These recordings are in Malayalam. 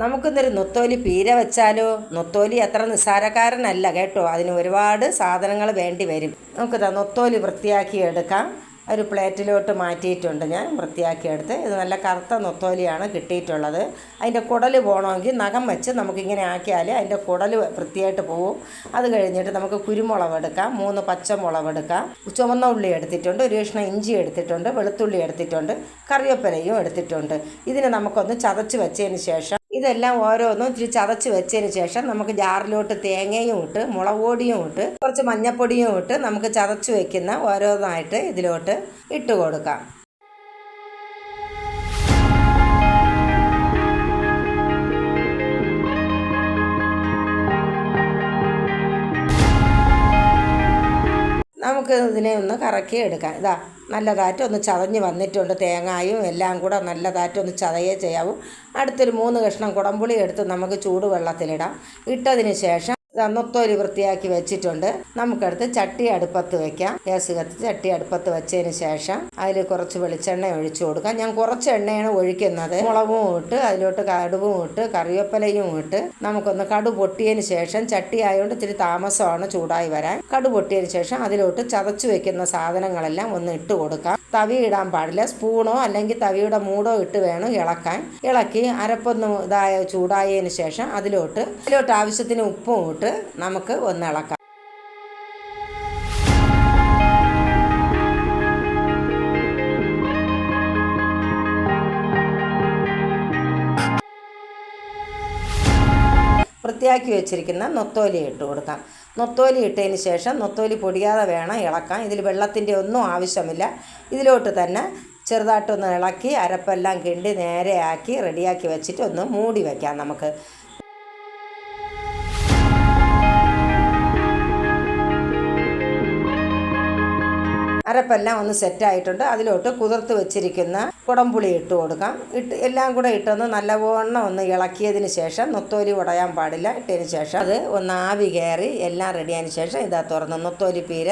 നമുക്കിന്നൊരു നൊത്തോലി പീര വെച്ചാലോ? നൊത്തോലി അത്ര നിസ്സാരക്കാരനല്ല കേട്ടോ, അതിന് ഒരുപാട് സാധനങ്ങൾ വേണ്ടി വരും. നമുക്കിതാ നൊത്തോലി വൃത്തിയാക്കി എടുക്കാം. ഒരു പ്ലേറ്റിലോട്ട് മാറ്റിയിട്ടുണ്ട്, ഞാൻ വൃത്തിയാക്കിയെടുത്ത്. ഇത് നല്ല കറുത്ത നൊത്തോലിയാണ് കിട്ടിയിട്ടുള്ളത്. അതിൻ്റെ കുടൽ പോകണമെങ്കിൽ നഖം വെച്ച് നമുക്കിങ്ങനെ ആക്കിയാൽ അതിൻ്റെ കുടൽ വൃത്തിയായിട്ട് പോവും. അത് കഴിഞ്ഞിട്ട് നമുക്ക് കുരുമുളക് എടുക്കാം, 3 പച്ചമുളക് എടുക്കാം, ചുവന്ന ഉള്ളി എടുത്തിട്ടുണ്ട്, ഒരു കഷ്ണം ഇഞ്ചി എടുത്തിട്ടുണ്ട്, വെളുത്തുള്ളി എടുത്തിട്ടുണ്ട്, കറിവേപ്പിലയും എടുത്തിട്ടുണ്ട്. ഇതിനെ നമുക്കൊന്ന് ചതച്ച് വെച്ചതിന് ശേഷം ഇതെല്ലാം ഓരോന്നും ഇച്ചിരി ചതച്ച് വെച്ചതിന് ശേഷം നമുക്ക് ജാറിലോട്ട് തേങ്ങയും ഇട്ട് മുളക് പൊടിയും ഇട്ട് കുറച്ച് മഞ്ഞപ്പൊടിയും ഇട്ട് നമുക്ക് ചതച്ച് വെക്കുന്ന ഓരോന്നായിട്ട് ഇതിലോട്ട് ഇട്ട് കൊടുക്കാം. നമുക്ക് ഇതിനെ ഒന്ന് കറക്കി എടുക്കാം. ഇതാ നല്ലതായിട്ട് ഒന്ന് ചതഞ്ഞ് വന്നിട്ടുണ്ട്. തേങ്ങായും എല്ലാം കൂടെ നല്ലതായിട്ട് ഒന്ന് ചതയേ ചെയ്യാവൂ. അടുത്തൊരു 3 കഷ്ണം കുടംപുളി എടുത്ത് നമുക്ക് ചൂടുവെള്ളത്തിലിടാം. ഇട്ടതിന് ശേഷം നൊത്തോലി വൃത്തിയാക്കി വെച്ചിട്ടുണ്ട്. നമുക്കെടുത്ത് ചട്ടി അടുപ്പത്ത് വെക്കാം. ഗ്യാസ് കത്തിച്ച് ചട്ടി അടുപ്പത്ത് വെച്ചതിന് ശേഷം അതിൽ കുറച്ച് വെളിച്ചെണ്ണ ഒഴിച്ചു കൊടുക്കാം. ഞാൻ കുറച്ച് എണ്ണയാണ് ഒഴിക്കുന്നത്. മുളകും ഇട്ട് അതിലോട്ട് കടുവും ഇട്ട് കറിവേപ്പിലയും ഇട്ട് നമുക്കൊന്ന് കടു പൊട്ടിയതിന് ശേഷം, ചട്ടി ആയതുകൊണ്ട് ഇത്തിരി താമസമാണ് ചൂടായി വരാൻ. കടു പൊട്ടിയതിന് ശേഷം അതിലോട്ട് ചതച്ച് വെക്കുന്ന സാധനങ്ങളെല്ലാം ഒന്ന് ഇട്ട് കൊടുക്കാം. തവി ഇടാൻ പാടില്ല, സ്പൂണോ അല്ലെങ്കിൽ തവിയുടെ മൂടോ ഇട്ട് വേണം ഇളക്കാൻ. ഇളക്കി അരപ്പൊന്ന് ചൂടായതിന് ശേഷം അതിലോട്ട് ആവശ്യത്തിന് ഉപ്പും ഇട്ട് നമുക്ക് ഒന്ന് ഇളക്കാം. വൃത്തിയാക്കി വെച്ചിരിക്കുന്ന നൊത്തോലി ഇട്ട് കൊടുക്കാം. നൊത്തോലി ഇട്ടതിന് ശേഷം നൊത്തോലി പൊടിയാതെ വേണം ഇളക്കാൻ. ഇതിൽ വെള്ളത്തിൻ്റെ ഒന്നും ആവശ്യമില്ല. ഇതിലോട്ട് തന്നെ ചെറുതായിട്ടൊന്ന് ഇളക്കി അരപ്പെല്ലാം കിണ്ടി നേരെയാക്കി റെഡിയാക്കി വെച്ചിട്ട് ഒന്ന് മൂടി വയ്ക്കാം. നമുക്ക് അരപ്പെല്ലാം ഒന്ന് സെറ്റായിട്ടുണ്ട്. അതിലോട്ട് കുതിർത്ത് വെച്ചിരിക്കുന്ന കുടംപുളി ഇട്ട് കൊടുക്കാം. എല്ലാം കൂടെ ഇട്ടൊന്ന് നല്ലവണ്ണം ഒന്ന് ഇളക്കിയതിന് ശേഷം, നൊത്തോലി ഉടയാൻ പാടില്ല, ഇട്ടതിന് ശേഷം അത് ഒന്ന് ആവി കയറി എല്ലാം റെഡിയായതിന് ശേഷം ഇതാ തുറന്ന് നൊത്തോലി പീര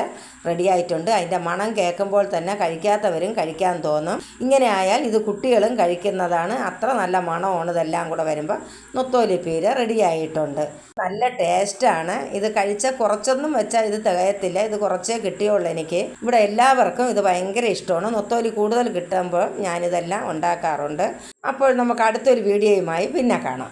റെഡിയായിട്ടുണ്ട്. അതിൻ്റെ മണം കേൾക്കുമ്പോൾ തന്നെ കഴിക്കാത്തവരും കഴിക്കാൻ തോന്നും. ഇങ്ങനെ ആയാൽ ഇത് കുട്ടികളും കഴിക്കുന്നതാണ്. അത്ര നല്ല മണമാണ് ഇതെല്ലാം കൂടെ വരുമ്പോൾ. നൊത്തോലി പീര റെഡിയായിട്ടുണ്ട്. നല്ല ടേസ്റ്റാണ്. ഇത് കഴിച്ച കുറച്ചൊന്നും വെച്ചാൽ ഇത് തികയത്തില്ല. ഇത് കുറച്ചേ കിട്ടിയുള്ളൂ എനിക്ക്. ഇവിടെ എല്ലാവർക്കും ഇത് ഭയങ്കര ഇഷ്ടമാണ്. നൊത്തോലി കൂടുതൽ കിട്ടുമ്പോൾ ഞാനിതെല്ലാം ഉണ്ടാക്കാറുണ്ട്. അപ്പോൾ നമുക്ക് അടുത്തൊരു വീഡിയോയുമായി പിന്നെ കാണാം.